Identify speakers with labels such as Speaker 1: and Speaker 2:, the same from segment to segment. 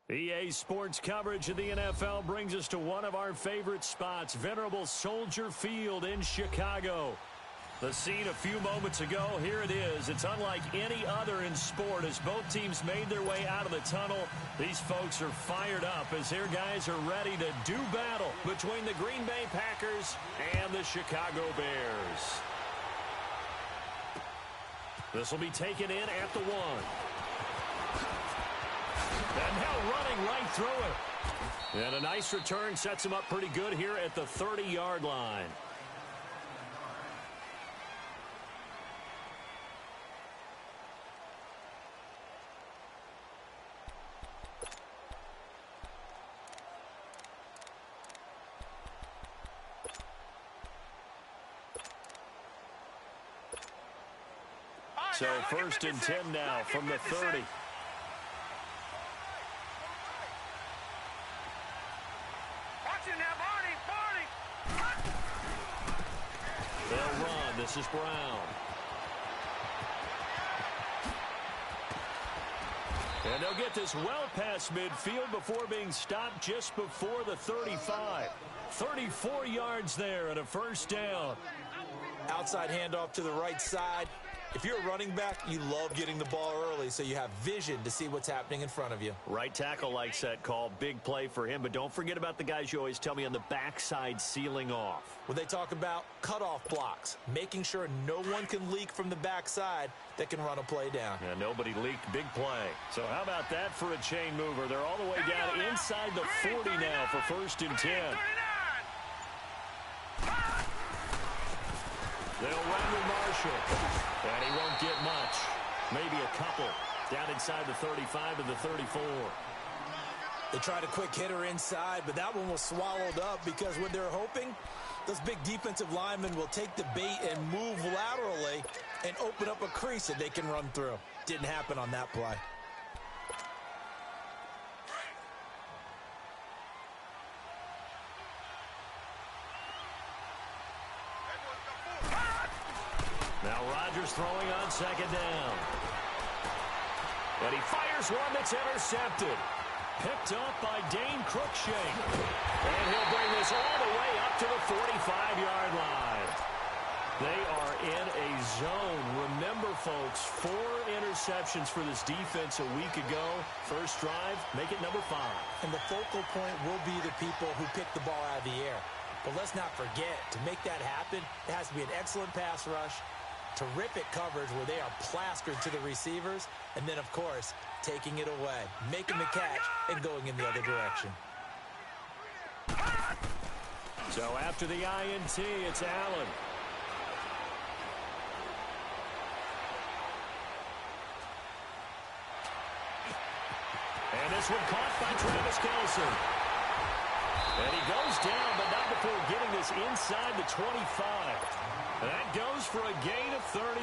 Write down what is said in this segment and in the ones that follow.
Speaker 1: EA Sports coverage of the NFL brings us to one of our favorite spots, venerable Soldier Field in Chicago. The scene a few moments ago, here it is. It's unlike any other in sport as both teams made their way out of the tunnel. These folks are fired up as their guys are ready to do battle between the Green Bay Packers and the Chicago Bears. This will be taken in at the 1. And now running right through it. And a nice return sets him up pretty good here at the 30-yard line. So 1st and 10 now from the 30. They'll run. This is Brown. And they'll get this well past midfield before being stopped just before the 35. 34 yards there and a first down.
Speaker 2: Outside handoff to the right side. If you're a running back, you love getting the ball early so you have vision to see what's happening in front of you.
Speaker 1: Right tackle likes that call. Big play for him. But don't forget about the guys you always tell me on the backside sealing off.
Speaker 2: When they talk about cutoff blocks, making sure no one can leak from the backside that can run a play down.
Speaker 1: Yeah, nobody leaked. Big play. So how about that for a chain mover? They're all the way down inside the 40 now for 1st and 10. They'll run with Marshall. And he won't get much. Maybe a couple. Down inside the 35 to the 34.
Speaker 2: They tried a quick hitter inside, but that one was swallowed up because when they're hoping, those big defensive linemen will take the bait and move laterally and open up a crease that they can run through. Didn't happen on that play.
Speaker 1: Now Rodgers throwing on 2nd down. And he fires one that's intercepted. Picked up by Dane Cruikshank. And he'll bring this all the way up to the 45-yard line. They are in a zone. Remember, folks, 4 interceptions for this defense a week ago. First drive, make it number 5.
Speaker 2: And the focal point will be the people who pick the ball out of the air. But let's not forget, to make that happen, it has to be an excellent pass rush, terrific coverage where they are plastered to the receivers, and then, of course, taking it away, making the catch, and going in the other direction.
Speaker 1: So after the INT, it's Allen. And this one caught by Travis Kelce. And he goes down, but not before getting this inside the 25. And that goes for a gain of 31.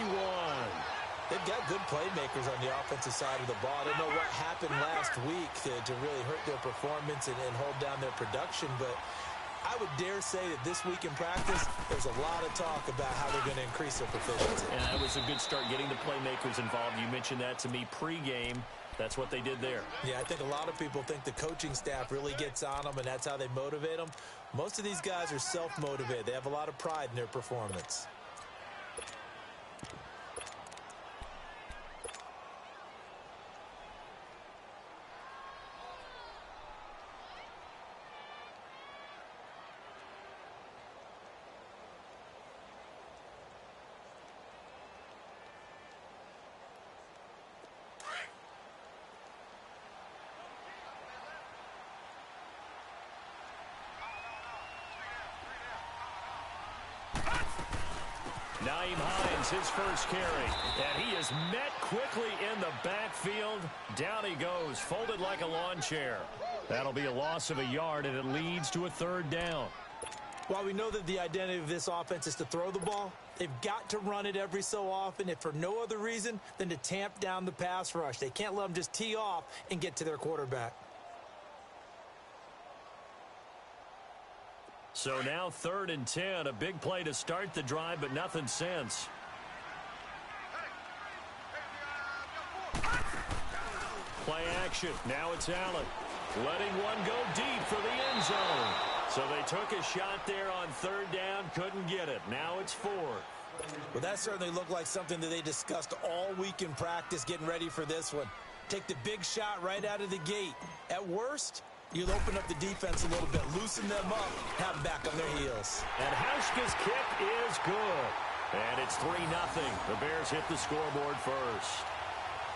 Speaker 2: They've got good playmakers on the offensive side of the ball. I don't know what happened last week to really hurt their performance and hold down their production, but I would dare say that this week in practice, there's a lot of talk about how they're going to increase their proficiency.
Speaker 1: And that was a good start getting the playmakers involved. You mentioned that to me pregame. That's what they did there.
Speaker 2: Yeah, I think a lot of people think the coaching staff really gets on them, and that's how they motivate them. Most of these guys are self-motivated. They have a lot of pride in their performance.
Speaker 1: Nyheim Hines, his first carry. And he is met quickly in the backfield. Down he goes, folded like a lawn chair. That'll be a loss of a yard, and it leads to a 3rd down.
Speaker 2: While we know that the identity of this offense is to throw the ball, they've got to run it every so often, if for no other reason than to tamp down the pass rush. They can't let them just tee off and get to their quarterback.
Speaker 1: So now 3rd and 10, a big play to start the drive, but nothing since. Play action. Now it's Allen. Letting one go deep for the end zone. So they took a shot there on third down, couldn't get it. Now it's fourth.
Speaker 2: Well, that certainly looked like something that they discussed all week in practice getting ready for this one. Take the big shot right out of the gate. At worst, you'll open up the defense a little bit, loosen them up, have them back on their heels.
Speaker 1: And Hauschka's kick is good. And it's 3-0. The Bears hit the scoreboard first.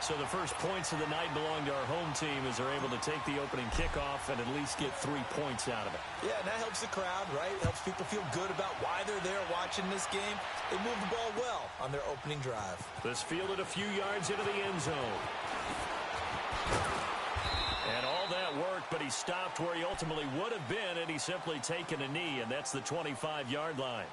Speaker 1: So the first points of the night belong to our home team as they're able to take the opening kickoff and at least get 3 points out of it.
Speaker 2: Yeah, and that helps the crowd, right? It helps people feel good about why they're there watching this game. They move the ball well on their opening drive.
Speaker 1: This fielded a few yards into the end zone. And all that worked, but he stopped where he ultimately would have been, and he's simply taken a knee, and that's the 25-yard line.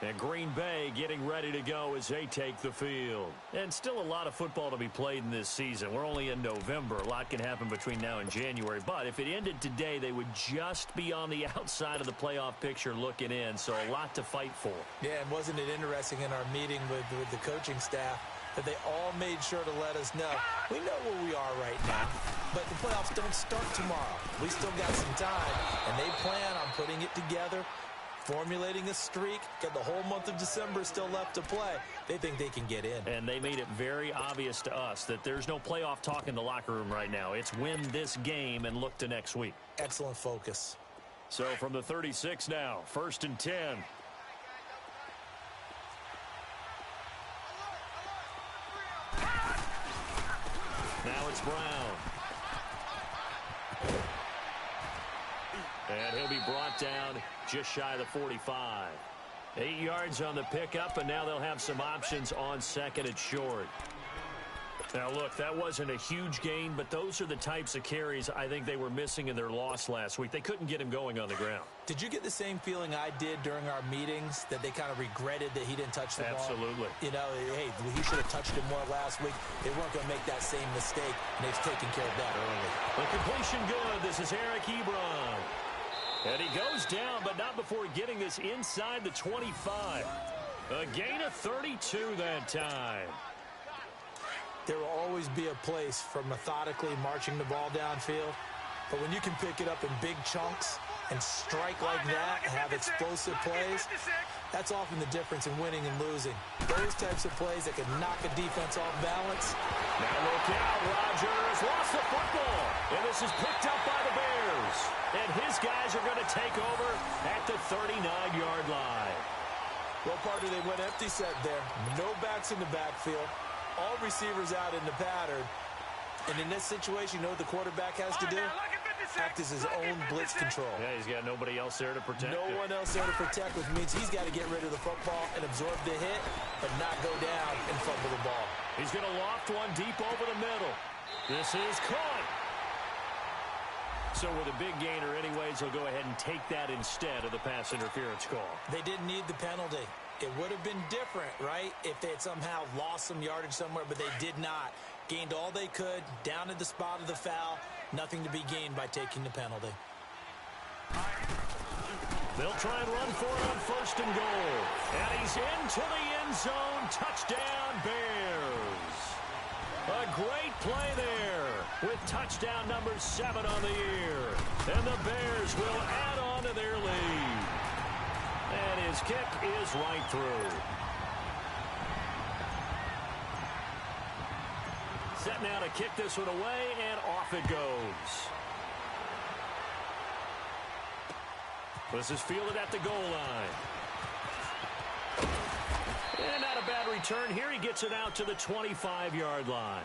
Speaker 1: And Green Bay getting ready to go as they take the field. And still a lot of football to be played in this season. We're only in November. A lot can happen between now and January. But if it ended today, they would just be on the outside of the playoff picture looking in. So a lot to fight for.
Speaker 2: Yeah, and wasn't it interesting in our meeting with the coaching staff that they all made sure to let us know, we know where we are right now, but the playoffs don't start tomorrow. We still got some time, and they plan on putting it together, formulating a streak, got the whole month of December still left to play. They think they can get in.
Speaker 1: And they made it very obvious to us that there's no playoff talk in the locker room right now. It's win this game and look to next week.
Speaker 2: Excellent focus.
Speaker 1: So from the 36 now, 1st and 10. Now it's Brown. And he'll be brought down just shy of the 45. 8 yards on the pickup, and now they'll have some options on second and short. Now, look, that wasn't a huge gain, but those are the types of carries I think they were missing in their loss last week. They couldn't get him going on the ground.
Speaker 2: Did you get the same feeling I did during our meetings, that they kind of regretted that he didn't touch the ball?
Speaker 1: Absolutely.
Speaker 2: You know, hey, he should have touched it more last week. They weren't going to make that same mistake, and they've taken care of that early.
Speaker 1: The completion good. This is Eric Ebron. And he goes down, but not before getting this inside the 25. A gain of 32 that time.
Speaker 2: There will always be a place for methodically marching the ball downfield. But when you can pick it up in big chunks and strike like that and have explosive plays, that's often the difference in winning and losing. Those types of plays that can knock a defense off balance.
Speaker 1: Now look out, Rodgers lost the football. And this is picked up by the Bears. And his guys are going to take over at the 39-yard line.
Speaker 2: Well, partner, they went empty set there. No backs in the backfield. All receivers out in the pattern. And in this situation, you know what the quarterback has to do? Act as his own blitz control.
Speaker 1: Yeah, he's got nobody else there to protect
Speaker 2: No one else there to protect, which means he's got to get rid of the football and absorb the hit, but not go down and fumble the ball.
Speaker 1: He's going to loft one deep over the middle. This is caught. So with a big gainer anyways, he'll go ahead and take that instead of the pass interference call.
Speaker 2: They didn't need the penalty. It would have been different, right, if they had somehow lost some yardage somewhere, but they did not. Gained all they could, down at the spot of the foul. Nothing to be gained by taking the penalty.
Speaker 1: They'll try and run for it on 1st and goal. And he's into the end zone. Touchdown, Bears. A great play there with touchdown number 7 on the year. And the Bears will add on to their lead. And his kick is right through. Set now to kick this one away, and off it goes. This is fielded at the goal line. And not a bad return here. He gets it out to the 25-yard line.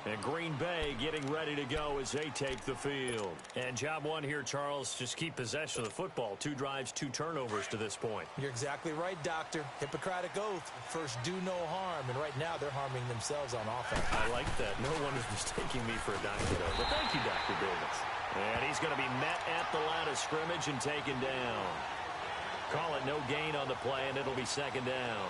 Speaker 1: And Green Bay getting ready to go as they take the field. And job one here, Charles, just keep possession of the football. 2 drives, 2 turnovers to this point.
Speaker 2: You're exactly right, Doctor. Hippocratic oath. First, do no harm. And right now, they're harming themselves on offense.
Speaker 1: I like that. No one is mistaking me for a doctor, though. But thank you, Dr. Davis. And he's going to be met at the line of scrimmage and taken down. Call it no gain on the play, and it'll be 2nd down.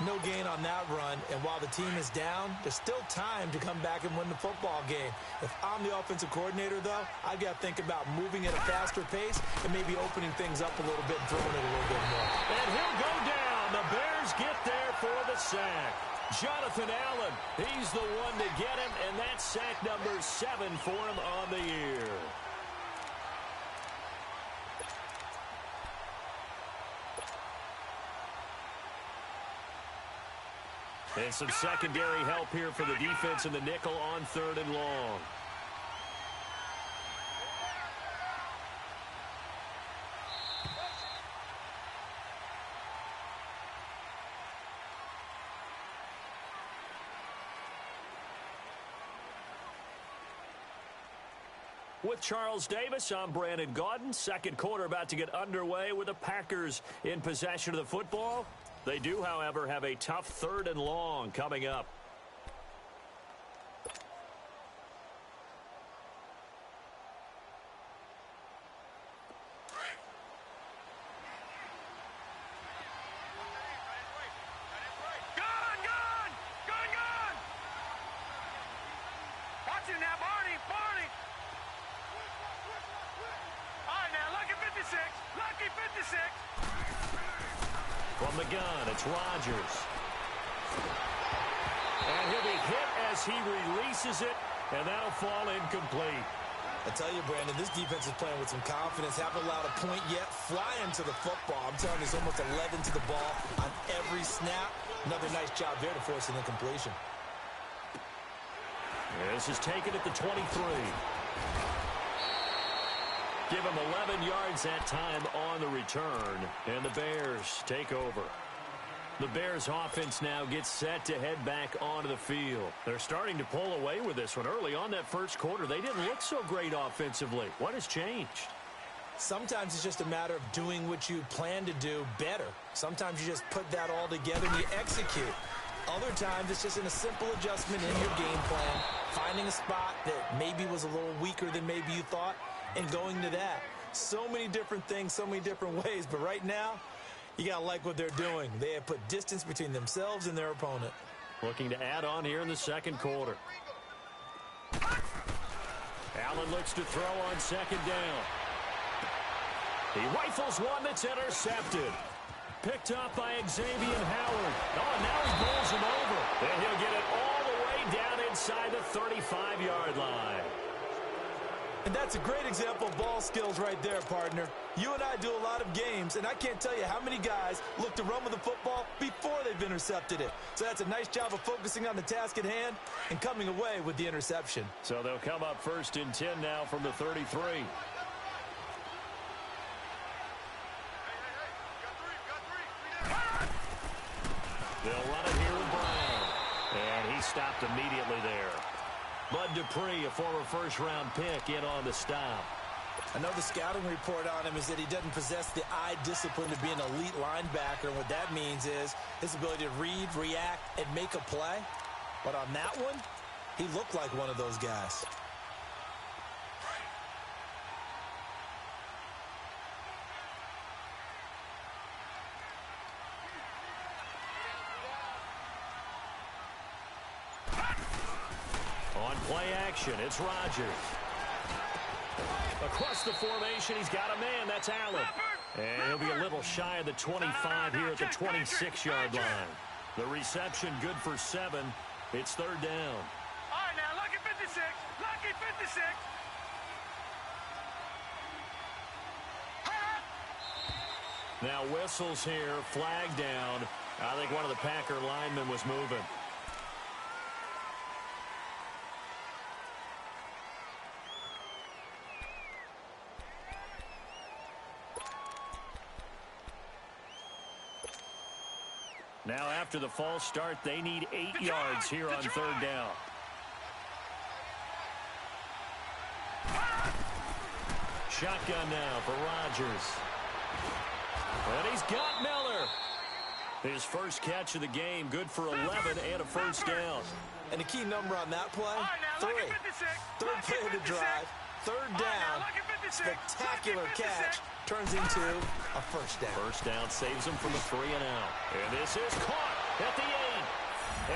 Speaker 2: No gain on that run, and while the team is down, there's still time to come back and win the football game. If I'm the offensive coordinator, though, I've got to think about moving at a faster pace and maybe opening things up a little bit and throwing it a little bit more.
Speaker 1: And he'll go down. The Bears get there for the sack. Jonathan Allen, he's the one to get him, and that's sack number 7 for him on the year. And some secondary help here for the defense in the nickel on 3rd and long. With Charles Davis, I'm Brandon Gaudin. Second quarter about to get underway with the Packers in possession of the football. They do, however, have a tough 3rd and long coming up.
Speaker 3: Watch it now, Barney. All right, now, lucky 56. Lucky 56.
Speaker 1: From the gun, it's Rodgers. And he'll be hit as he releases it, and that'll fall incomplete.
Speaker 2: I tell you, Brandon, this defense is playing with some confidence. Haven't allowed a point yet. Flying to the football. I'm telling you, it's almost 11 to the ball on every snap. Another nice job there to force an incompletion.
Speaker 1: This is taken at the 23. Give him 11 yards that time on the return, and the Bears take over. The Bears offense now gets set to head back onto the field. They're starting to pull away with this one. Early on that first quarter, they didn't look so great offensively. What has changed?
Speaker 2: Sometimes it's just a matter of doing what you plan to do better. Sometimes you just put that all together and you execute. Other times it's just in a simple adjustment in your game plan, finding a spot that maybe was a little weaker than maybe you thought, and going to that. So many different things, so many different ways, but right now, you got to like what they're doing. They have put distance between themselves and their opponent.
Speaker 1: Looking to add on here in the second quarter. Allen looks to throw on 2nd down. He rifles one that's intercepted. Picked up by Xavier Howard. Oh, and now he bowls him over. And he'll get it all the way down inside the 35-yard line.
Speaker 2: And that's a great example of ball skills right there, partner. You and I do a lot of games, and I can't tell you how many guys look to run with the football before they've intercepted it. So that's a nice job of focusing on the task at hand and coming away with the interception.
Speaker 1: So they'll come up 1st and 10 now from the 33. They'll run it here with Brown. And he stopped immediately there. Bud Dupree, a former first-round pick, in on the stop.
Speaker 2: I know the scouting report on him is that he doesn't possess the eye discipline to be an elite linebacker. And what that means is his ability to read, react, and make a play. But on that one, he looked like one of those guys.
Speaker 1: On play action, it's Rodgers. Across the formation, he's got a man. That's Allen. And he'll be a little shy of the 25 here at the 26-yard line. The reception good for 7. It's 3rd down.
Speaker 3: All right, now, lucky 56. Lucky 56.
Speaker 1: Now whistles here, flag down. I think one of the Packer linemen was moving. Now after the false start, they need 8 yards here on 3rd down. Shotgun now for Rodgers. And he's got Miller. His first catch of the game, good for 11 and a 1st down.
Speaker 2: And the key number on that play, 3. 3rd play of the drive, 3rd down, spectacular catch, turns into a 1st down.
Speaker 1: 1st down saves him from the 3 and out. And this is caught at the 8.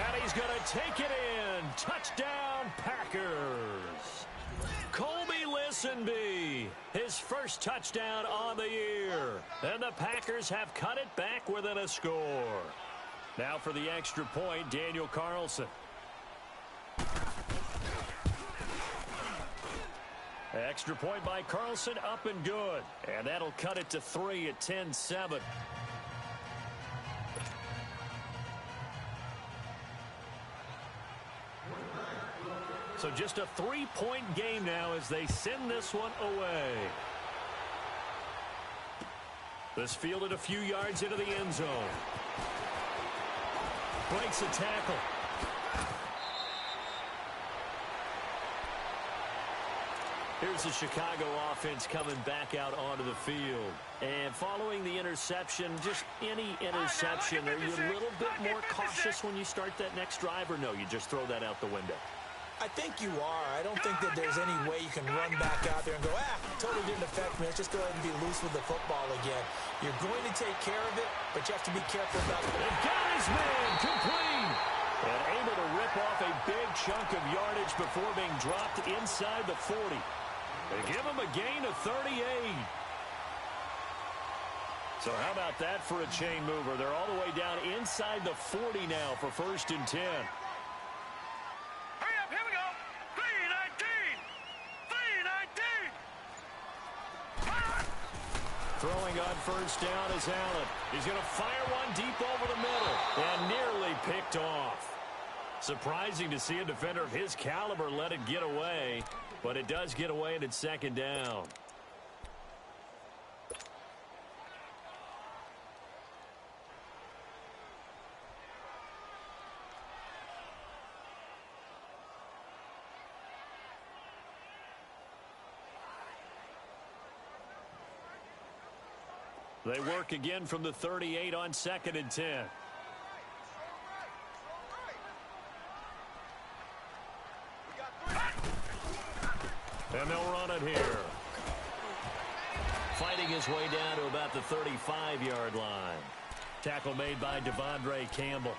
Speaker 1: And he's going to take it in. Touchdown, Packers. Colby Listenby, his first touchdown on the year. And the Packers have cut it back within a score. Now for the extra point, Daniel Carlson. Extra point by Carlson, up and good. And that'll cut it to 3 at 10-7. So just a 3-point game now as they send this one away. This fielded a few yards into the end zone. Breaks a tackle. Here's the Chicago offense coming back out onto the field. And following the interception, just any interception, are you a little bit more cautious when you start that next drive, or no, you just throw that out the window?
Speaker 2: I think you are. I don't think that there's any way you can run back out there and go, totally didn't affect me. Let's just go ahead and be loose with the football again. You're going to take care of it, but you have to be careful about it.
Speaker 1: They've got his man complete. And able to rip off a big chunk of yardage before being dropped inside the 40. They give him a gain of 38. So how about that for a chain mover? They're all the way down inside the 40 now for 1st and 10.
Speaker 3: Hurry up, here we go. 3-19.
Speaker 1: Throwing on 1st down is Allen. He's going to fire one deep over the middle and nearly picked off. Surprising to see a defender of his caliber let it get away, but it does get away and it's 2nd down. They work again from the 38 on 2nd and 10. And they'll run it here. Fighting his way down to about the 35-yard line. Tackle made by Devondre Campbell.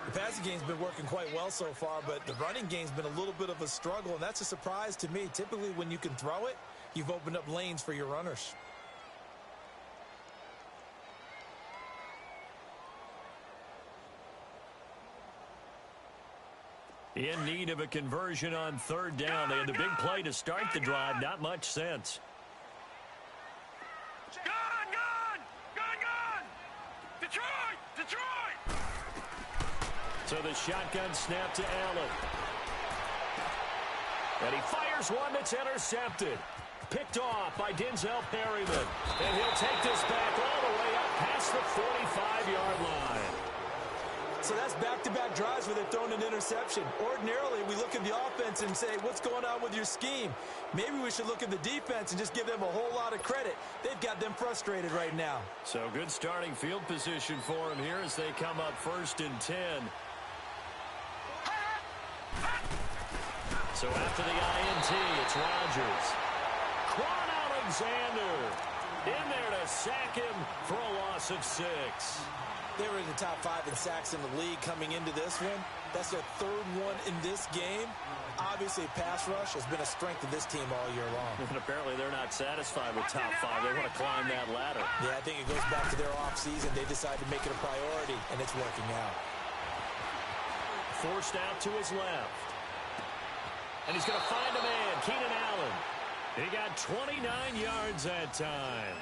Speaker 2: The passing game's been working quite well so far, but the running game's been a little bit of a struggle, and that's a surprise to me. Typically, when you can throw it, you've opened up lanes for your runners.
Speaker 1: In need of a conversion on 3rd down. They had the big play to start the drive. Not much sense.
Speaker 3: Gun! Detroit!
Speaker 1: So the shotgun snap to Allen. And he fires one that's intercepted. Picked off by Denzel Perryman. And he'll take this back all the way up past the 45-yard line.
Speaker 2: So that's back-to-back drives where they're throwing an interception. Ordinarily, we look at the offense and say, what's going on with your scheme? Maybe we should look at the defense and just give them a whole lot of credit. They've got them frustrated right now.
Speaker 1: So good starting field position for them here as they come up 1st and 10. So after the INT, it's Rodgers. Quan Alexander in there to sack him for a loss of 6.
Speaker 2: They were in the top 5 in sacks in the league coming into this one. That's their 3rd one in this game. Obviously, pass rush has been a strength of this team all year long.
Speaker 1: And apparently they're not satisfied with top 5. They want to climb that ladder.
Speaker 2: Yeah, I think it goes back to their offseason. They decided to make it a priority, and it's working out.
Speaker 1: Forced out to his left. And he's going to find a man, Keenan Allen. He got 29 yards that time.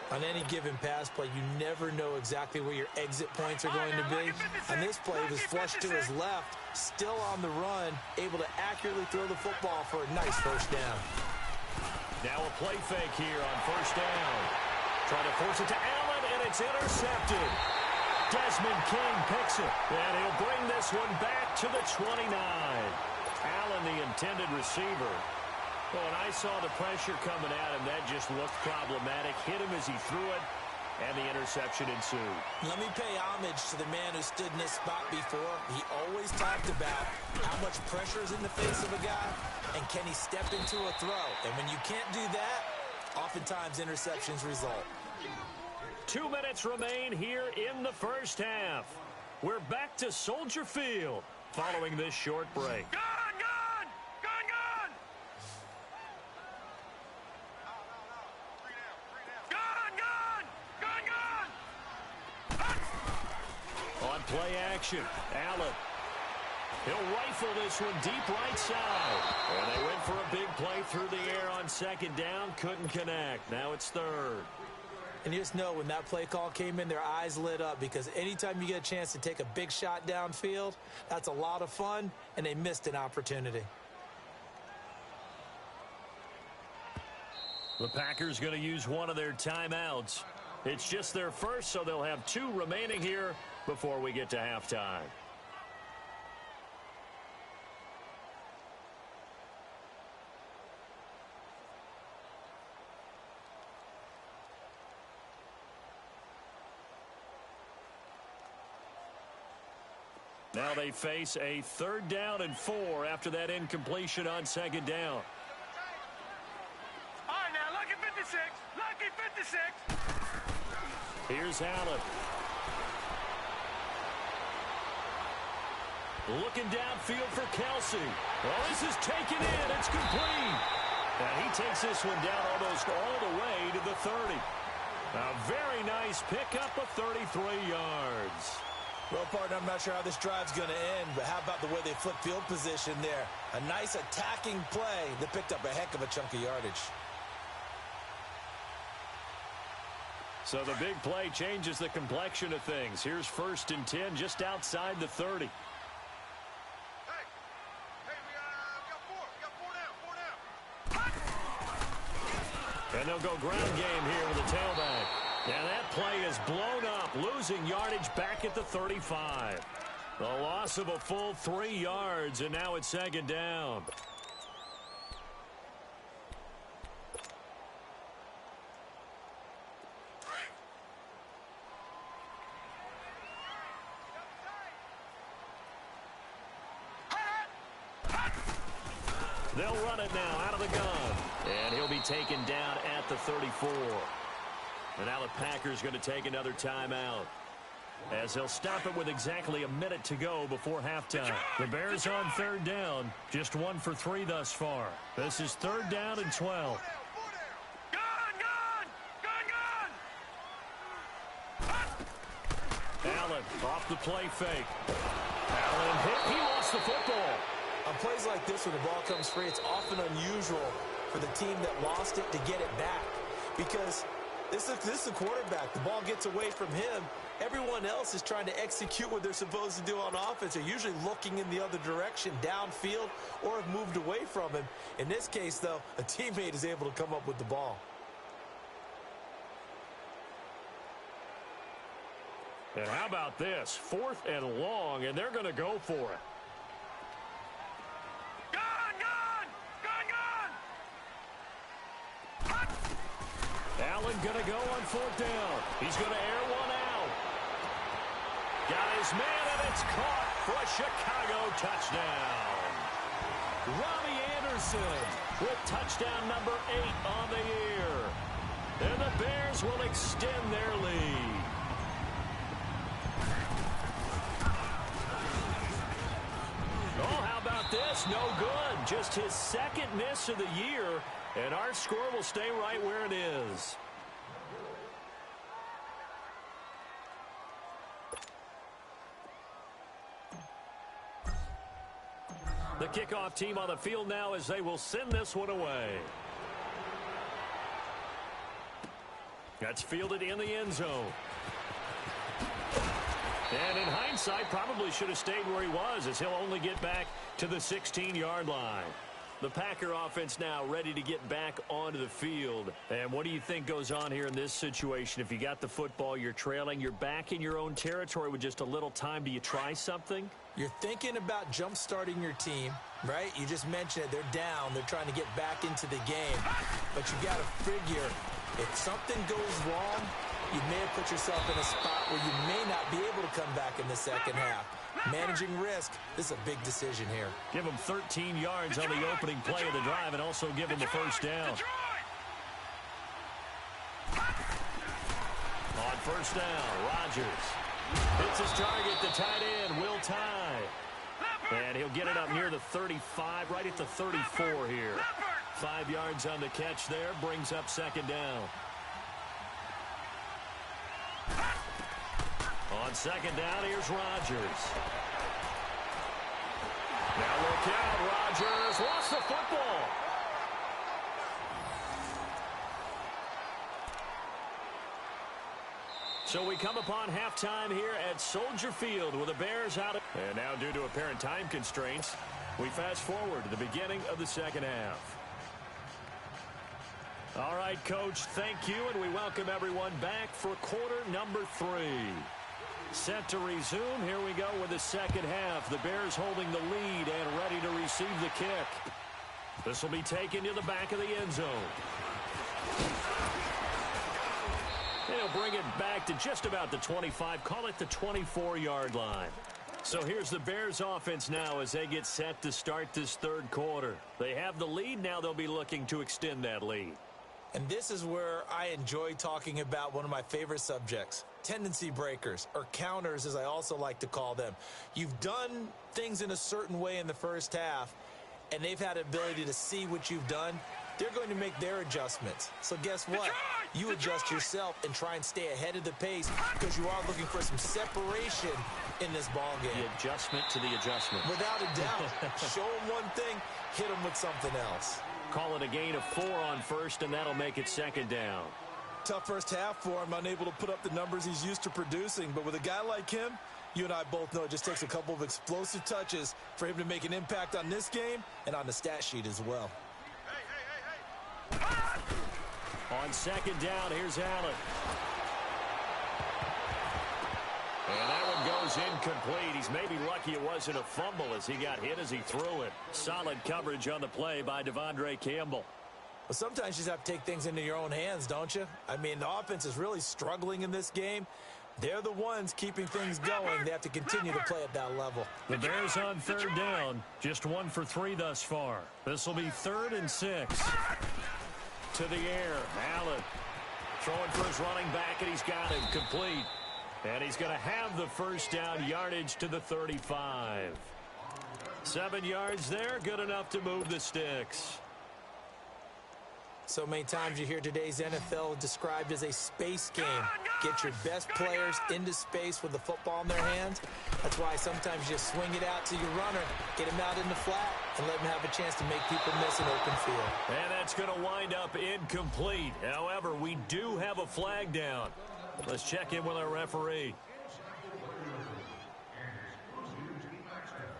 Speaker 2: On any given pass play, you never know exactly where your exit points are going to be. On this play, he was flushed to his left, still on the run, able to accurately throw the football for a nice 1st down.
Speaker 1: Now a play fake here on 1st down. Trying to force it to Allen, and it's intercepted. Desmond King picks it, and he'll bring this one back to the 29. Allen, the intended receiver. Well, when I saw the pressure coming at him, that just looked problematic. Hit him as he threw it, and the interception ensued.
Speaker 2: Let me pay homage to the man who stood in this spot before. He always talked about how much pressure is in the face of a guy, and can he step into a throw. And when you can't do that, oftentimes interceptions result.
Speaker 1: 2 minutes remain here in the 1st half. We're back to Soldier Field following this short break.
Speaker 3: Gun!
Speaker 1: play action. Allen. He'll rifle this one deep right side. And they went for a big play through the air on second down. Couldn't connect. Now it's third.
Speaker 2: And you just know when that play call came in, their eyes lit up, because anytime you get a chance to take a big shot downfield, that's a lot of fun, and they missed an opportunity.
Speaker 1: The Packers going to use one of their timeouts. It's just their first, so they'll have 2 remaining here before we get to halftime. Now they face a 3rd down and 4 after that incompletion on second down.
Speaker 3: All right, now, lucky 56. Lucky 56.
Speaker 1: Here's Allen. Looking downfield for Kelsey. Well, this is taken in. It's complete. And he takes this one down almost all the way to the 30. A very nice pickup of 33 yards.
Speaker 2: Well, partner, I'm not sure how this drive's going to end, but how about the way they flip field position there? A nice attacking play that picked up a heck of a chunk of yardage.
Speaker 1: So the big play changes the complexion of things. Here's 1st and 10 just outside the 30.
Speaker 3: Hey, we got 4. We got 4 now.
Speaker 1: And they'll go ground game here with the tailback. And that play is blown up, losing yardage back at the 35. The loss of a full 3 yards, and now it's 2nd down. They'll run it now out of the gun. And he'll be taken down at the 34. And now the Packers going to take another timeout, as they'll stop it with exactly a minute to go before halftime. The Bears on 3rd down, just 1 for 3 thus far. This is 3rd down and 12. Allen off the play fake. Allen hit. He lost the football.
Speaker 2: On plays like this, when the ball comes free, it's often unusual for the team that lost it to get it back, because this is the quarterback. The ball gets away from him. Everyone else is trying to execute what they're supposed to do on offense. They're usually looking in the other direction, downfield, or have moved away from him. In this case, though, a teammate is able to come up with the ball.
Speaker 1: And how about this? 4th and long, and they're going to go for it. Allen going to go on 4th down. He's going to air one out. Got his man, and it's caught for a Chicago touchdown. Robbie Anderson with touchdown number 8 on the year. And the Bears will extend their lead. Oh, how about this? No good. Just his 2nd miss of the year. And our score will stay right where it is. The kickoff team on the field now, as they will send this one away. That's fielded in the end zone. And in hindsight, probably should have stayed where he was, as he'll only get back to the 16-yard line. The Packer offense now ready to get back onto the field. And what do you think goes on here in this situation? If you got the football, you're trailing, you're back in your own territory with just a little time. Do you try something?
Speaker 2: You're thinking about jump-starting your team, right? You just mentioned it. They're down. They're trying to get back into the game. But you got to figure, if something goes wrong, you may have put yourself in a spot where you may not be able to come back in the second half. Managing risk, this is a big decision here.
Speaker 1: Give them 13 yards on the opening play of the drive and also give them the first down. On first down, Rodgers hits his target, the tight end, Will Tye. And he'll get it up near the 35, right at the 34 here. 5 yards on the catch there, brings up second down. On On second down, here's Rodgers. Now look out, Rodgers lost the football. So we come upon halftime here at Soldier Field with the Bears out. And now due to apparent time constraints, we fast forward to the beginning of the second half. All right, Coach, thank you, and we welcome everyone back for quarter number 3. Set to resume. Here we go with the second half. The Bears holding the lead and ready to receive the kick. This will be taken to the back of the end zone. They'll bring it back to just about the 25, call it the 24-yard line. So here's the Bears offense now as they get set to start this third quarter. They have the lead. Now they'll be looking to extend that lead.
Speaker 2: And this is where I enjoy talking about one of my favorite subjects, tendency breakers, or counters as I also like to call them. You've done things in a certain way in the first half, and they've had the ability to see what you've done. They're going to make their adjustments. So guess what? You adjust yourself and try and stay ahead of the pace because you are looking for some separation in this ball game.
Speaker 1: The adjustment to the adjustment.
Speaker 2: Without a doubt. Show them one thing, hit them with something else.
Speaker 1: Call it a gain of 4 on first, and that'll make it second down.
Speaker 2: Tough first half for him, unable to put up the numbers he's used to producing. But with a guy like him, you and I both know it just takes a couple of explosive touches for him to make an impact on this game and on the stat sheet as well.
Speaker 1: On second down, here's Allen. And that one goes incomplete. He's maybe lucky it wasn't a fumble as he got hit as he threw it. Solid coverage on the play by Devondre Campbell.
Speaker 2: Well, sometimes you just have to take things into your own hands, don't you? I mean, the offense is really struggling in this game. They're the ones keeping things going. They have to continue to play at that level.
Speaker 1: The Bears on third down. Just 1 for 3 thus far. This will be 3rd and 6. To the air. Allen throwing for his running back, and he's got it complete. And he's going to have the first down, yardage to the 35. 7 yards there, good enough to move the sticks.
Speaker 2: So many times you hear today's NFL described as a space game. Get your best players into space with the football in their hands. That's why sometimes you just swing it out to your runner, get him out in the flat, and let him have a chance to make people miss an open field.
Speaker 1: And that's going to wind up incomplete. However, we do have a flag down. Let's check in with our referee.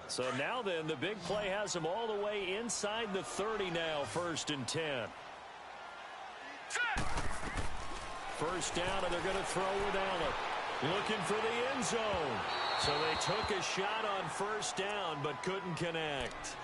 Speaker 1: So now then, the big play has him all the way inside the 30 now, 1st and 10. First down, and they're going to throw with Allen. Looking for the end zone. So they took a shot on first down, but couldn't connect.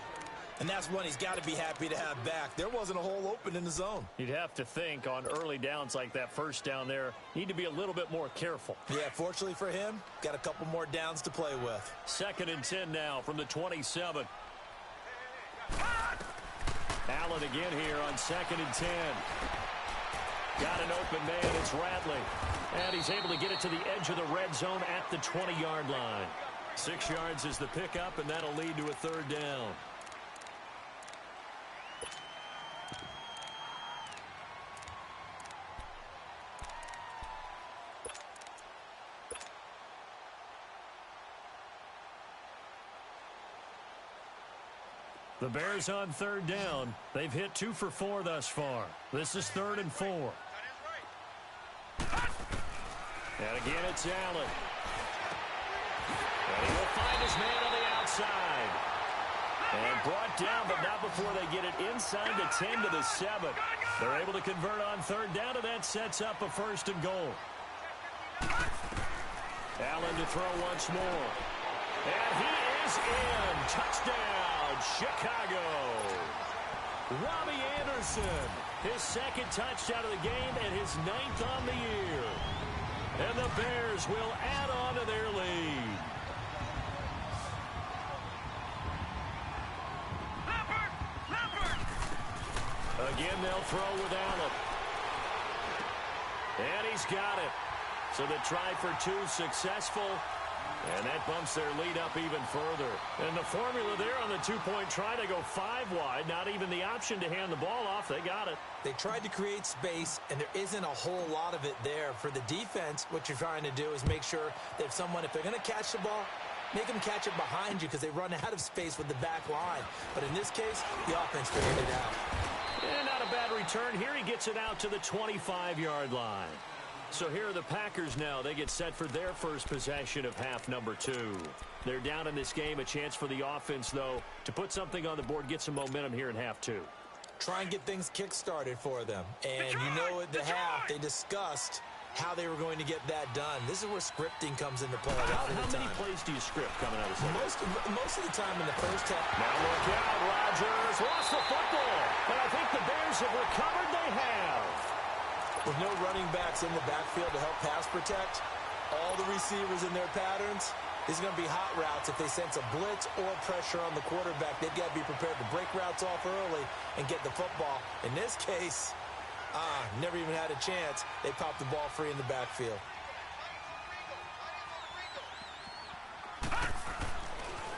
Speaker 2: And that's one he's got to be happy to have back. There wasn't a hole open in the zone.
Speaker 1: You'd have to think on early downs like that first down there, need to be a little bit more careful.
Speaker 2: Yeah, fortunately for him, got a couple more downs to play with.
Speaker 1: 2nd and 10 now from the 27. Allen again here on 2nd and 10. Got an open man, it's Radley. And he's able to get it to the edge of the red zone at the 20-yard line. 6 yards is the pickup, and that'll lead to a 3rd down. The Bears on 3rd down. They've hit 2 for 4 thus far. This is 3rd and 4. And again, it's Allen. And he will find his man on the outside. And brought down, but not before they get it inside the 10 to the 7. They're able to convert on 3rd down, and that sets up a 1st and goal. Allen to throw once more. And he is in. Touchdown, Chicago. Robbie Anderson, his 2nd touchdown of the game and his 9th on the year. And the Bears will add on to their lead. Again, they'll throw with Allen. And he's got it. So the try for 2 successful. And that bumps their lead up even further. And the formula there on the two-point try to go 5 wide. Not even the option to hand the ball off. They got it.
Speaker 2: They tried to create space, and there isn't a whole lot of it there. For the defense, what you're trying to do is make sure that if they're going to catch the ball, make them catch it behind you because they run out of space with the back line. But in this case, the offense figured it out.
Speaker 1: And not a bad return here. He gets it out to the 25-yard line. So here are the Packers now. They get set for their first possession of half number 2. They're down in this game. A chance for the offense, though, to put something on the board, get some momentum here in half 2.
Speaker 2: Try and get things kick-started for them. And you know at the half, they discussed how they were going to get that done. This is where scripting comes into play a lot of the time.
Speaker 1: How many plays do you script coming out of the second?
Speaker 2: Most of the time in the first half.
Speaker 1: Now look out, Rodgers lost the football. And I think the Bears have recovered. They have.
Speaker 2: With no running backs in the backfield to help pass protect, all the receivers in their patterns, these are going to be hot routes. If they sense a blitz or pressure on the quarterback, they've got to be prepared to break routes off early and get the football. In this case, never even had a chance. They popped the ball free in the backfield.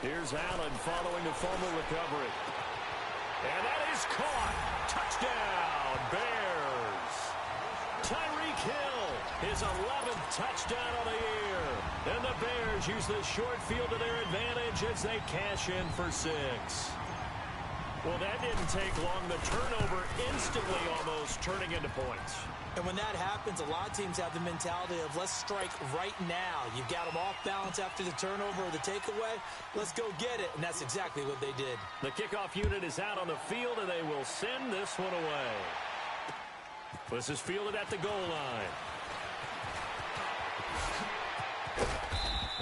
Speaker 1: Here's Allen following the fumble recovery. And that is caught. Touchdown, Bears. Tyreek Hill, his 11th touchdown of the year. And the Bears use the short field to their advantage as they cash in for 6. Well, that didn't take long. The turnover instantly almost turning into points.
Speaker 2: And when that happens, a lot of teams have the mentality of let's strike right now. You've got them off balance after the turnover or the takeaway. Let's go get it. And that's exactly what they did.
Speaker 1: The kickoff unit is out on the field, and they will send this one away. This is fielded at the goal line.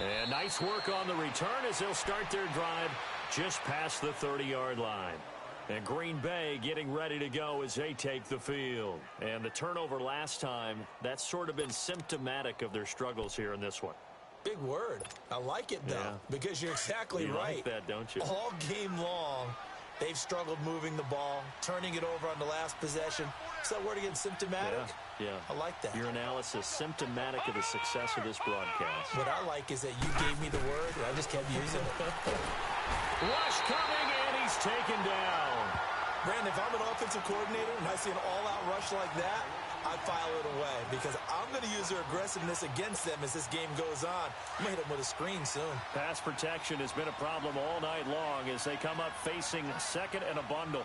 Speaker 1: And nice work on the return as they'll start their drive just past the 30-yard line. And Green Bay getting ready to go as they take the field. And the turnover last time, that's sort of been symptomatic of their struggles here in this one.
Speaker 2: Big word. I like it, though, because you're exactly right.
Speaker 1: You like that, don't you?
Speaker 2: All game long, they've struggled moving the ball, turning it over on the last possession. Is that word again, symptomatic?
Speaker 1: Yeah.
Speaker 2: I like that.
Speaker 1: Your analysis, symptomatic of the success of this broadcast.
Speaker 2: What I like is that you gave me the word, and I just kept using it.
Speaker 1: Rush coming, and he's taken down.
Speaker 2: Brandon, if I'm an offensive coordinator and I see an all-out rush like that, I file it away because I'm going to use their aggressiveness against them as this game goes on. I'm going to hit them with a screen soon.
Speaker 1: Pass protection has been a problem all night long as they come up facing second and a bundle.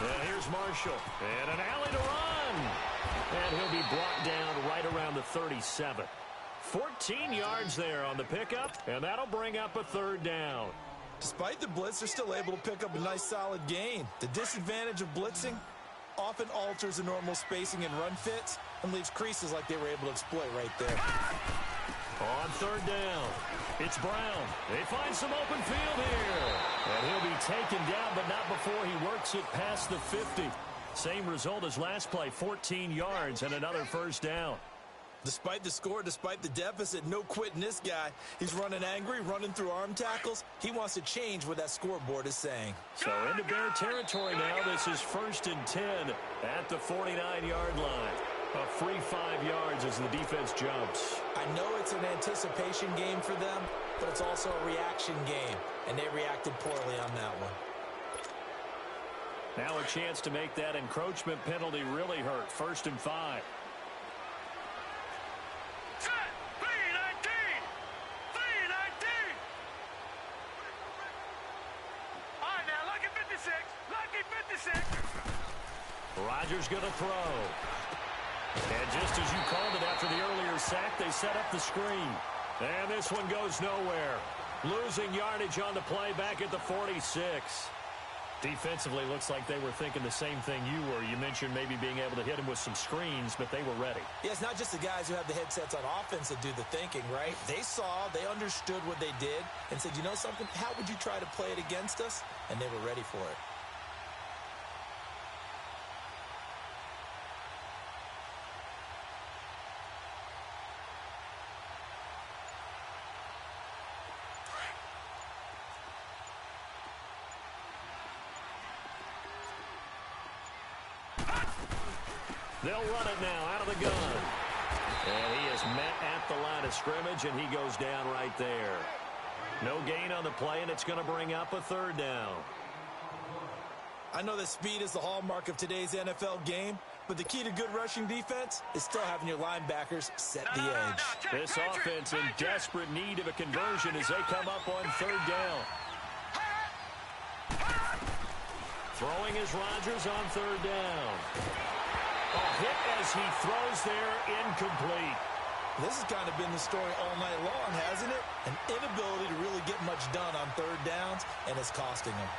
Speaker 1: And here's Marshall. And an alley to run. And he'll be brought down right around the 37. 14 yards there on the pickup, and that'll bring up a 3rd down.
Speaker 2: Despite the blitz, they're still able to pick up a nice solid gain. The disadvantage of blitzing often alters the normal spacing and run fits and leaves creases like they were able to exploit right there.
Speaker 1: On 3rd down, it's Brown. They find some open field here. And he'll be taken down, but not before he works it past the 50. Same result as last play, 14 yards and another 1st down.
Speaker 2: Despite the score, despite the deficit, no quitting this guy. He's running angry, running through arm tackles. He wants to change what that scoreboard is saying.
Speaker 1: So into Bear territory now. This is 1st and 10 at the 49-yard line. A free 5 yards as the defense jumps.
Speaker 2: I know it's an anticipation game for them, but it's also a reaction game, and they reacted poorly on that one.
Speaker 1: Now a chance to make that encroachment penalty really hurt. 1st and 5. Rodgers going to throw. And just as you called it after the earlier sack, they set up the screen. And this one goes nowhere. Losing yardage on the play back at the 46. Defensively, looks like they were thinking the same thing you were. You mentioned maybe being able to hit him with some screens, but they were ready.
Speaker 2: Yeah, it's not just the guys who have the headsets on offense that do the thinking, right? They saw, they understood what they did, and said, you know something? How would you try to play it against us? And they were ready for it.
Speaker 1: They'll run it now out of the gun. And he is met at the line of scrimmage, and he goes down right there. No gain on the play, and it's going to bring up a third down.
Speaker 2: I know that speed is the hallmark of today's NFL game, but the key to good rushing defense is still having your linebackers set the edge.
Speaker 1: This offense in desperate need of a conversion as they come up on third down. Throwing is Rodgers on third down. A hit as he throws there, incomplete.
Speaker 2: This has kind of been the story all night long, hasn't it? An inability to really get much done on third downs, and it's costing them.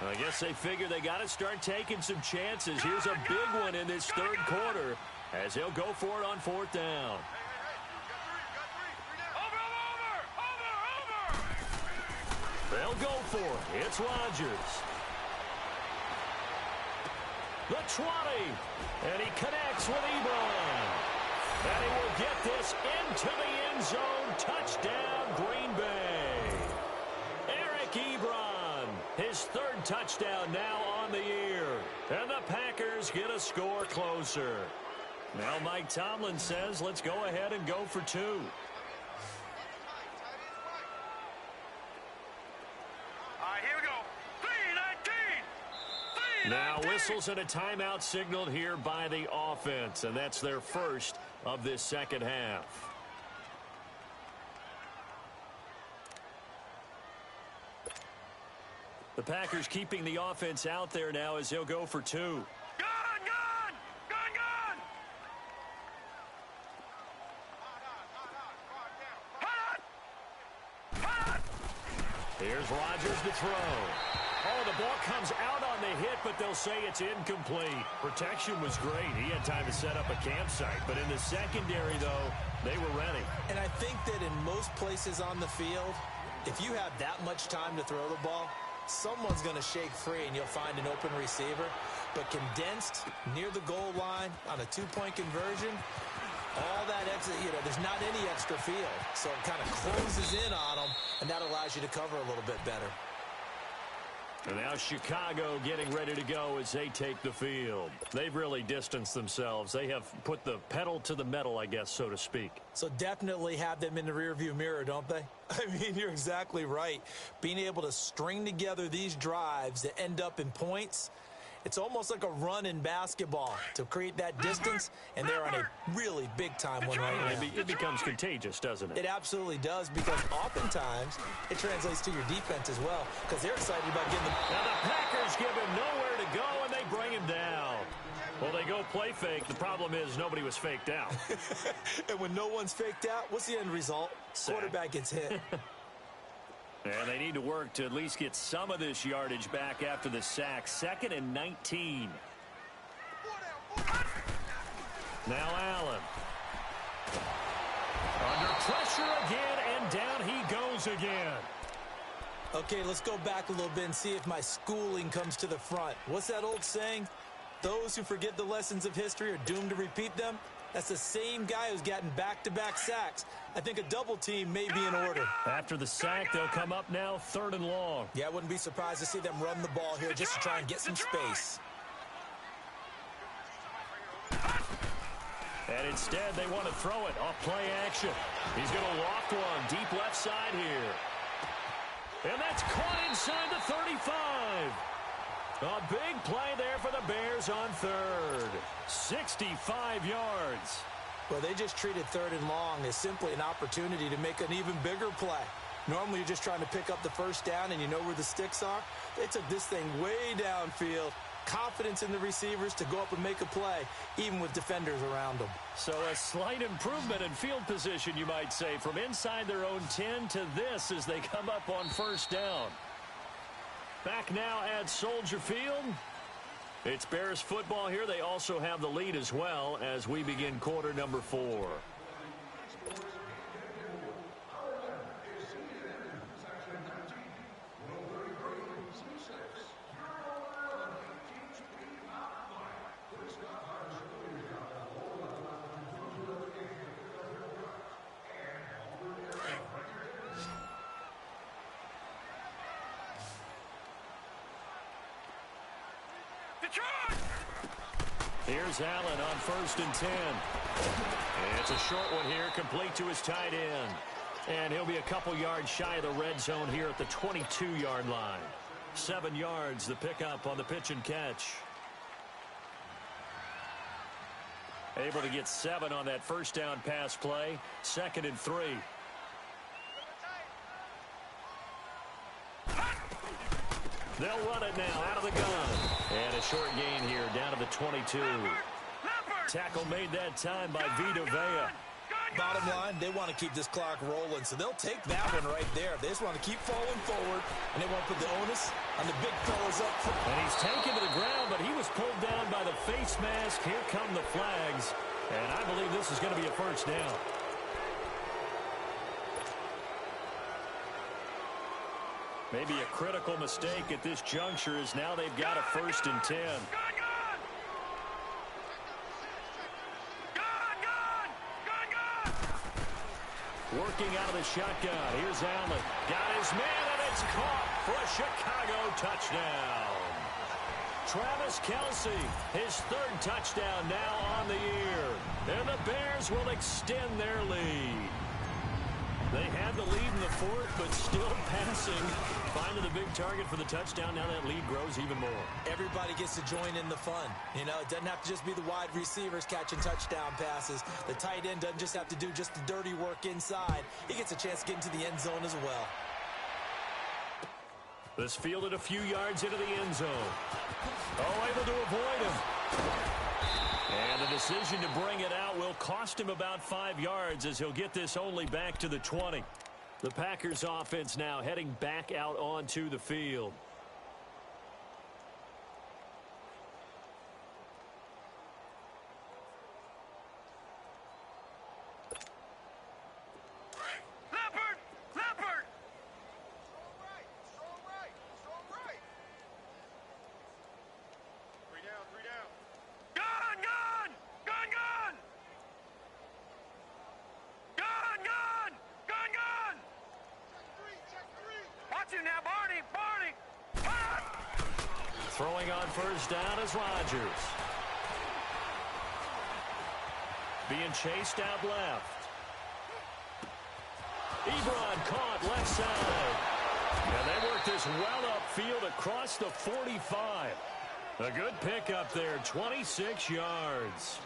Speaker 1: I guess they figure they got to start taking some chances. Here's a big one in this third quarter as he'll go for it on fourth down. They'll go for it. It's Rodgers. The 20. And he connects with Ebron. And he will get this into the end zone. Touchdown, Green Bay. Eric Ebron, his third touchdown now on the year. And the Packers get a score closer. Now Mike Tomlin says, let's go ahead and go for two. Now whistles and a timeout signaled here by the offense, and that's their first of this second half. The Packers keeping the offense out there now as they'll go for two. Here's Rodgers to throw. Oh, the ball comes out on the hit, but they'll say it's incomplete. Protection was great. He had time to set up a campsite. But in the secondary, though, they were ready.
Speaker 2: And I think that in most places on the field, if you have that much time to throw the ball, someone's going to shake free and you'll find an open receiver. But condensed near the goal line on a two-point conversion, all that extra, there's not any extra field. So it kind of closes in on them, and that allows you to cover a little bit better.
Speaker 1: And now Chicago getting ready to go as they take the field. They've really distanced themselves. They have put the pedal to the metal, I guess, so to speak.
Speaker 2: So definitely have them in the rearview mirror, don't they? I mean, you're exactly right. Being able to string together these drives that end up in points, it's almost like a run in basketball to create that distance, and they're on a really big-time one right now.
Speaker 1: It becomes contagious, doesn't it?
Speaker 2: It absolutely does, because oftentimes it translates to your defense as well, because they're excited about getting the...
Speaker 1: Now the Packers give him nowhere to go, and they bring him down. Well, they go play fake. The problem is nobody was faked out.
Speaker 2: And when no one's faked out, what's the end result?
Speaker 1: Sack.
Speaker 2: Quarterback gets hit.
Speaker 1: And they need to work to at least get some of this yardage back after the sack. 2nd and 19. Now Allen. Under pressure again, and down he goes again.
Speaker 2: Okay, let's go back a little bit and see if my schooling comes to the front. What's that old saying? Those who forget the lessons of history are doomed to repeat them. That's the same guy who's gotten back-to-back sacks. I think a double team may be in order.
Speaker 1: After the sack, they'll come up now 3rd and long.
Speaker 2: Yeah, I wouldn't be surprised to see them run the ball here just to try and get some space.
Speaker 1: And instead, they want to throw it off play action. He's going to loft one deep left side here. And that's caught inside the 35. A big play there for the Bears on 3rd. 65 yards.
Speaker 2: Well, they just treated 3rd and long as simply an opportunity to make an even bigger play. Normally, you're just trying to pick up the first down and you know where the sticks are. They took this thing way downfield. Confidence in the receivers to go up and make a play, even with defenders around them.
Speaker 1: So a slight improvement in field position, you might say, from inside their own 10 to this as they come up on 1st down. Back now at Soldier Field. It's Bears football here. They also have the lead as well as we begin quarter number 4.
Speaker 3: Detroit!
Speaker 1: Here's Allen on 1st and 10. It's a short one here, complete to his tight end. And he'll be a couple yards shy of the red zone here at the 22-yard line. 7 yards, the pickup on the pitch and catch. Able to get 7 on that first down pass play. 2nd and 3. They'll run it now out of the gun. And a short gain here down to the 22. Tackle made that time by Vita Vea.
Speaker 2: Bottom line, they want to keep this clock rolling, so they'll take that one right there. They just want to keep falling forward, and they want to put the onus on the big fellas up front.
Speaker 1: And he's taken to the ground, but he was pulled down by the face mask. Here come the flags, and I believe this is going to be a first down. Maybe a critical mistake at this juncture is now they've got a 1st and 10. Working out of the shotgun. Here's Allen. Got his man, and it's caught for a Chicago touchdown. Travis Kelce, his 3rd touchdown now on the year. And the Bears will extend their lead. They had the lead in the 4th, but still passing. Finding the big target for the touchdown. Now that lead grows even more.
Speaker 2: Everybody gets to join in the fun. You know, it doesn't have to just be the wide receivers catching touchdown passes. The tight end doesn't just have to do just the dirty work inside. He gets a chance to get into the end zone as well.
Speaker 1: This fielded a few yards into the end zone. Oh, able to avoid him. And the decision to bring it out will cost him about 5 yards as he'll get this only back to the 20. The Packers offense now heading back out onto the field.
Speaker 3: Leopard! Leopard! Strong right! Strong right! 3 down, 3 down. Gun! Gun! Gun! Gun! Gun! Gun! Gun! Gun! Check 3! Watch him now, Barney! Barney! Ah!
Speaker 1: Throwing on 1st down is Rodgers. Being chased out left. Ebron caught left side. And they work this well upfield across the 45. A good pickup there, 26 yards.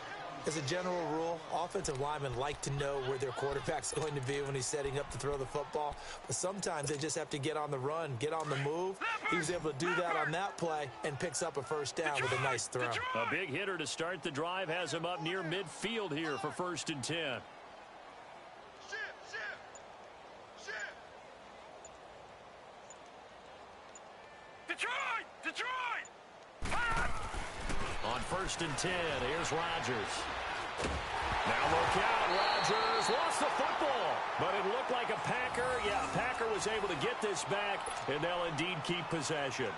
Speaker 2: As a general rule, offensive linemen like to know where their quarterback's going to be when he's setting up to throw the football. But sometimes they just have to get on the run, get on the move. He was able to do that on that play and picks up a 1st down with a nice throw.
Speaker 1: A big hitter to start the drive has him up near midfield here for 1st and 10.
Speaker 3: Detroit! Detroit!
Speaker 1: On 1st and 10, here's Rodgers. Now look out, Rodgers lost the football, but it looked like a Packer. Yeah, Packer was able to get this back, and they'll indeed keep possession.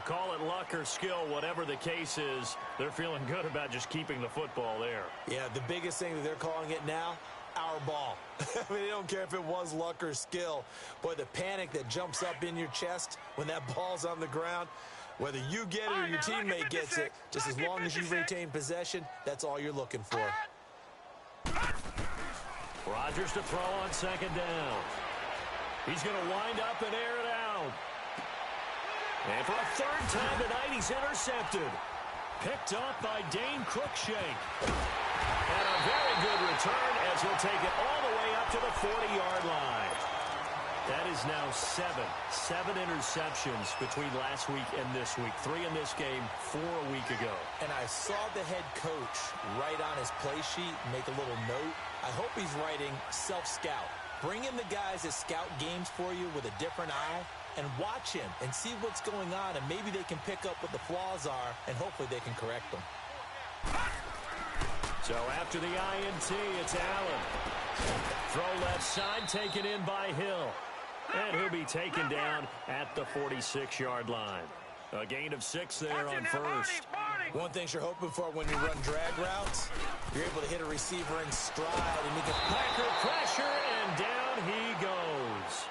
Speaker 1: Call it luck or skill, whatever the case is, they're feeling good about just keeping the football there.
Speaker 2: Yeah, the biggest thing that they're calling it now, our ball. I mean, they don't care if it was luck or skill. Boy, the panic that jumps up in your chest when that ball's on the ground, whether you get it or your teammate gets it, just as long as you retain possession, that's all you're looking for.
Speaker 1: Rodgers to throw on 2nd down. He's going to wind up and air it out. And for a 3rd time tonight, he's intercepted. Picked up by Dane Cruikshank. And a very good return as he'll take it all the way up to the 40-yard line. That is now 7 interceptions between last week and this week. 3 in this game, 4 a week ago.
Speaker 2: And I saw the head coach write on his play sheet, make a little note. I hope he's writing self-scout. Bring in the guys that scout games for you with a different eye and watch him and see what's going on, and maybe they can pick up what the flaws are, and hopefully they can correct them.
Speaker 1: So after the INT, it's Allen. Throw left side, taken in by Hill. And he'll be taken down at the 46-yard line. A gain of 6 there on 1st.
Speaker 2: One thing you're hoping for when you run drag routes, you're able to hit a receiver in stride and make a
Speaker 1: Packer pressure, and down he goes.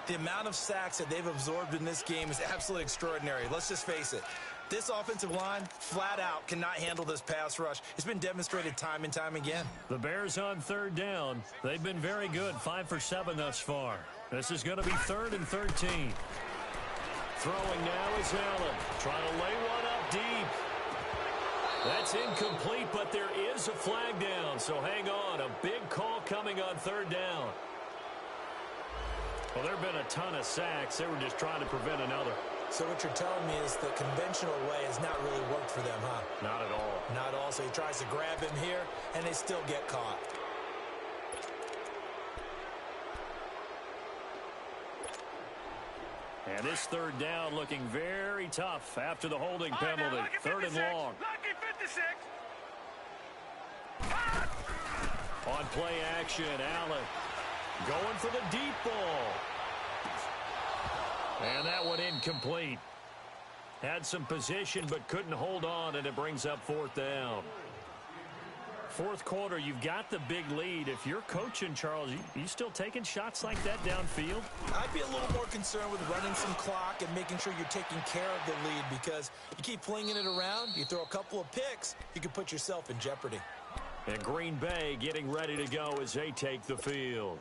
Speaker 2: The amount of sacks that they've absorbed in this game is absolutely extraordinary. Let's just face it. This offensive line, flat out, cannot handle this pass rush. It's been demonstrated time and time again.
Speaker 1: The Bears on third down. They've been very good, 5 for 7 thus far. This is going to be 3rd and 13. Throwing now is Allen. Trying to lay one up deep. That's incomplete, but there is a flag down, so hang on. A big call coming on 3rd down. Well, there have been a ton of sacks. They were just trying to prevent another.
Speaker 2: So what you're telling me is the conventional way has not really worked for them, huh?
Speaker 1: Not at all.
Speaker 2: Not at all. So he tries to grab him here, and they still get caught.
Speaker 1: And this 3rd down looking very tough after the holding penalty.
Speaker 3: Now,
Speaker 1: 3rd and long.
Speaker 3: Lucky 56.
Speaker 1: On play action, Allen going for the deep ball. And that one incomplete. Had some position but couldn't hold on, and it brings up 4th down. 4th quarter, you've got the big lead. If you're coaching, Charles, you still taking shots like that downfield?
Speaker 2: I'd be a little more concerned with running some clock and making sure you're taking care of the lead, because you keep flinging it around, you throw a couple of picks, you can put yourself in jeopardy.
Speaker 1: And Green Bay getting ready to go as they take the field.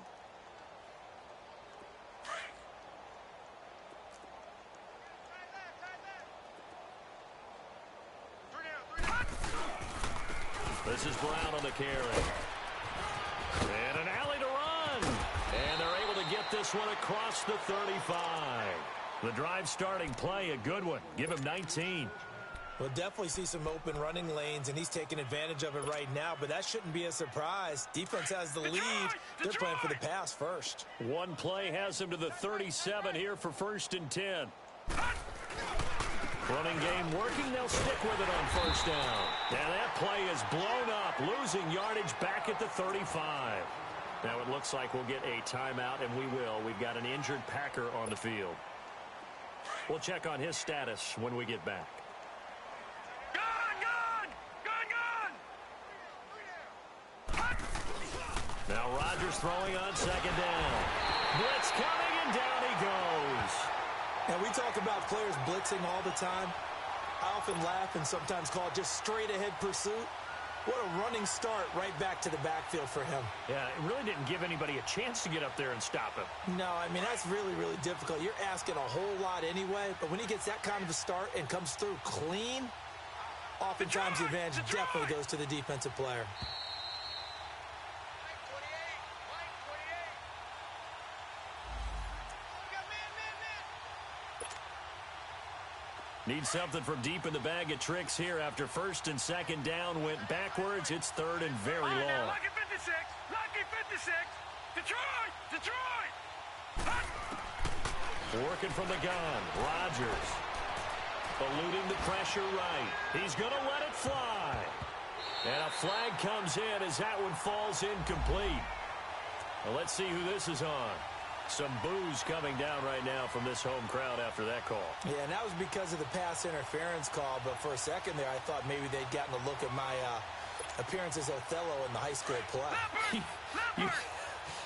Speaker 1: This is Brown on the carry. And an alley to run. And they're able to get this one across the 35. The drive starting play, a good one. Give him 19.
Speaker 2: We'll definitely see some open running lanes, and he's taking advantage of it right now, but that shouldn't be a surprise. Defense has the lead. They're playing for the pass first.
Speaker 1: One play has him to the 37 here for 1st and 10. Running game working. They'll stick with it on 1st down. And that play is blown up, losing yardage back at the 35. Now it looks like we'll get a timeout, and we will. We've got an injured Packer on the field. We'll check on his status when we get back. Now Rodgers throwing on 2nd down. Blitz coming, and down he goes.
Speaker 2: And we talk about players blitzing all the time. I often laugh and sometimes call it just straight-ahead pursuit. What a running start right back to the backfield for him.
Speaker 1: Yeah, it really didn't give anybody a chance to get up there and stop him.
Speaker 2: No, I mean, that's really, really difficult. You're asking a whole lot anyway, but when he gets that kind of a start and comes through clean, oftentimes the advantage definitely goes to the defensive player.
Speaker 1: Need something from deep in the bag of tricks here after 1st and 2nd down went backwards. It's 3rd and very long.
Speaker 3: Lucky 56. Lucky 56. Detroit. Detroit.
Speaker 1: Working from the gun. Rodgers eluding the pressure right. He's going to let it fly. And a flag comes in as that one falls incomplete. Well, let's see who this is on. Some boos coming down right now from this home crowd after that call.
Speaker 2: Yeah, and that was because of the pass interference call, but for a second there I thought maybe they'd gotten a look at my appearance as Othello in the high school play.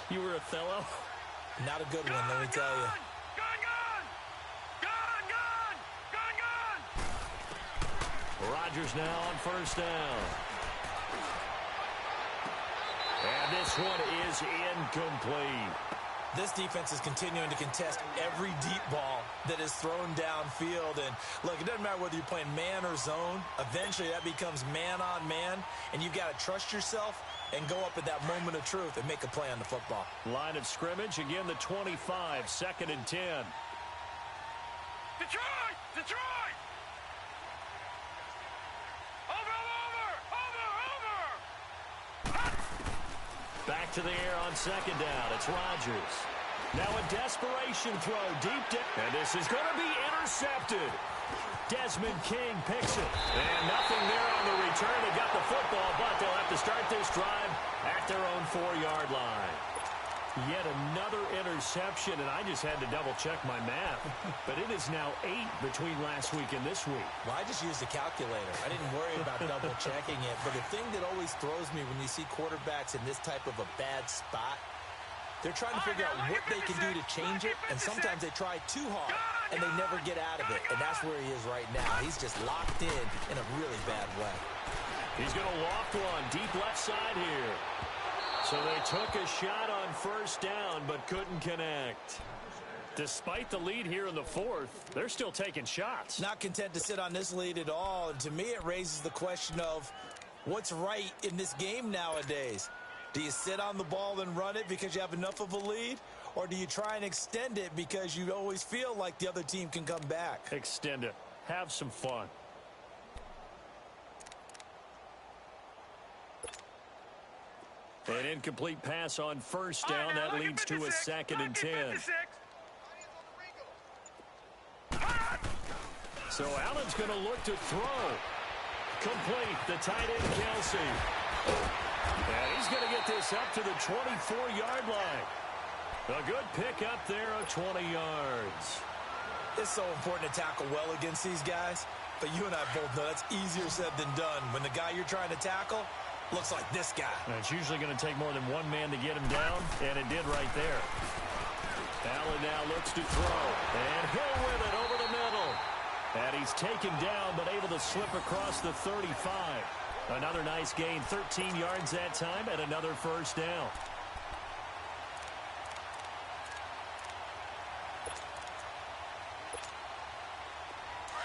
Speaker 1: You were Othello?
Speaker 2: Not a good one, let me tell you.
Speaker 1: Rodgers now on 1st down. And this one is incomplete.
Speaker 2: This defense is continuing to contest every deep ball that is thrown downfield. And look, it doesn't matter whether you're playing man or zone. Eventually that becomes man on man, and you've got to trust yourself and go up at that moment of truth and make a play on the football.
Speaker 1: Line of scrimmage, again the 25, 2nd and 10.
Speaker 3: Detroit! Detroit!
Speaker 1: Back to the air on 2nd down. It's Rodgers. Now a desperation throw deep down. And this is going to be intercepted. Desmond King picks it. And nothing there on the return. They got the football, but they'll have to start this drive at their own 4-yard line. Yet another interception, and I just had to double-check my math. But it is now 8 between last week and this week.
Speaker 2: Well, I just used a calculator. I didn't worry about double-checking it. But the thing that always throws me when you see quarterbacks in this type of a bad spot They're trying to figure out what they can do to change it, and sometimes they try too hard, and they never get out of it, and that's where he is right now. He's just locked in a really bad way.
Speaker 1: He's going to loft one deep left side here. So they took a shot on first down, but couldn't connect. Despite the lead here in the fourth, they're still taking shots.
Speaker 2: Not content to sit on this lead at all, and to me it raises the question of what's right in this game nowadays. Do you sit on the ball and run it because you have enough of a lead, or do you try and extend it because you always feel like the other team can come back?
Speaker 1: Extend it. Have some fun. An incomplete pass on first down. That leads to a 2nd and 10. So Allen's going to look to throw. Complete. The tight end, Kelsey. And he's going to get this up to the 24-yard line. A good pick up there of 20 yards.
Speaker 2: It's so important to tackle well against these guys, but you and I both know that's easier said than done when the guy you're trying to tackle looks like this guy.
Speaker 1: And it's usually going to take more than one man to get him down, and it did right there. Allen now looks to throw, and Hill with it over the middle. And he's taken down, but able to slip across the 35. Another nice gain, 13 yards that time, and another first down.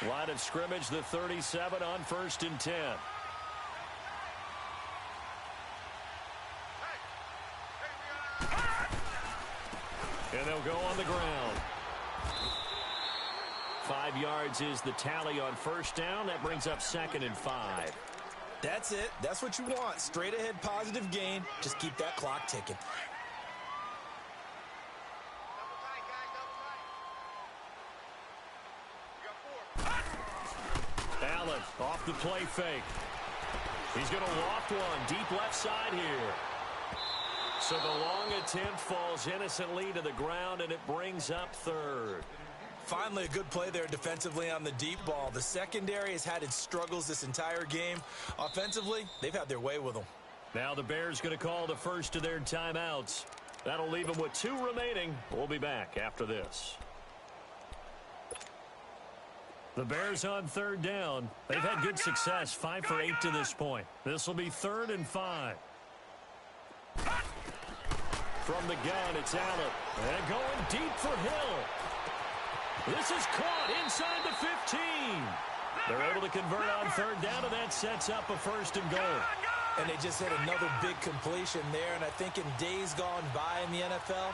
Speaker 1: Line of scrimmage, the 37 on 1st and 10. And they'll go on the ground. 5 yards is the tally on first down. That brings up 2nd and 5.
Speaker 2: That's it. That's what you want. Straight ahead, positive gain. Just keep that clock ticking.
Speaker 1: Allen off the play fake. He's going to loft one deep left side here. So the long attempt falls innocently to the ground, and it brings up 3rd.
Speaker 2: Finally, a good play there defensively on the deep ball. The secondary has had its struggles this entire game. Offensively, they've had their way with them.
Speaker 1: Now the Bears going to call the first of their timeouts. That'll leave them with 2 remaining. We'll be back after this. The Bears on 3rd down. They've had good success, 5 for 8 to this point. This will be 3rd and 5. From the gun, it's Allen. And going deep for Hill. This is caught inside the 15. They're able to convert on 3rd down, and that sets up a 1st and goal.
Speaker 2: And they just hit another big completion there, and I think in days gone by in the NFL,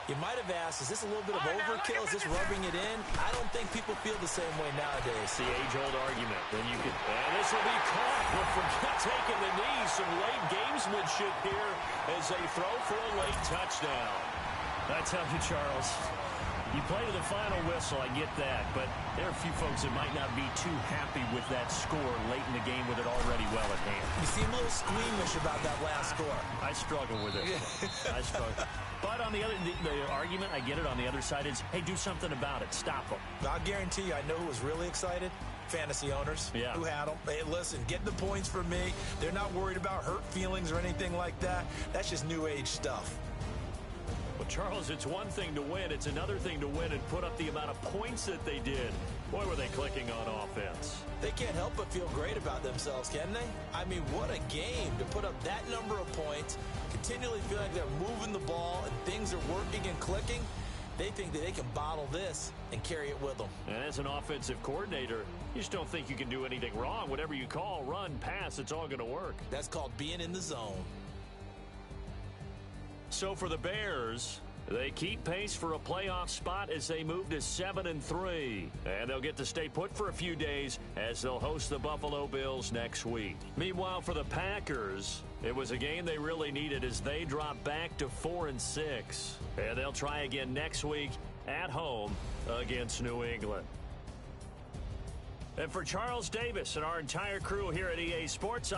Speaker 2: you might have asked, is this a little bit of overkill? Is this rubbing it in? I don't think people feel the same way nowadays.
Speaker 1: The age-old argument. Then you could, and this will be caught, but forget taking the knee. Some late gamesmanship here as they throw for a late touchdown. I tell you, Charles, you play to the final whistle, I get that, but there are a few folks that might not be too happy with that score late in the game with it already well at hand.
Speaker 2: You seem a little squeamish about that last score.
Speaker 1: I struggle with it. I struggle. But on the other, the argument, I get it, on the other side is, hey, do something about it. Stop them.
Speaker 2: I'll guarantee you, I know who was really excited. Fantasy owners who had them. Hey, listen, get the points for me. They're not worried about hurt feelings or anything like that. That's just new age stuff.
Speaker 1: Well, Charles, it's one thing to win. It's another thing to win and put up the amount of points that they did. Boy, were they clicking on offense.
Speaker 2: They can't help but feel great about themselves, can they? I mean, what a game to put up that number of points, continually feel like they're moving the ball and things are working and clicking. They think that they can bottle this and carry it with them.
Speaker 1: And as an offensive coordinator, you just don't think you can do anything wrong. Whatever you call, run, pass, it's all going to work.
Speaker 2: That's called being in the zone.
Speaker 1: So for the Bears, they keep pace for a playoff spot as they move to 7-3. And they'll get to stay put for a few days as they'll host the Buffalo Bills next week. Meanwhile, for the Packers, it was a game they really needed as they drop back to 4-6. And they'll try again next week at home against New England. And for Charles Davis and our entire crew here at EA Sports,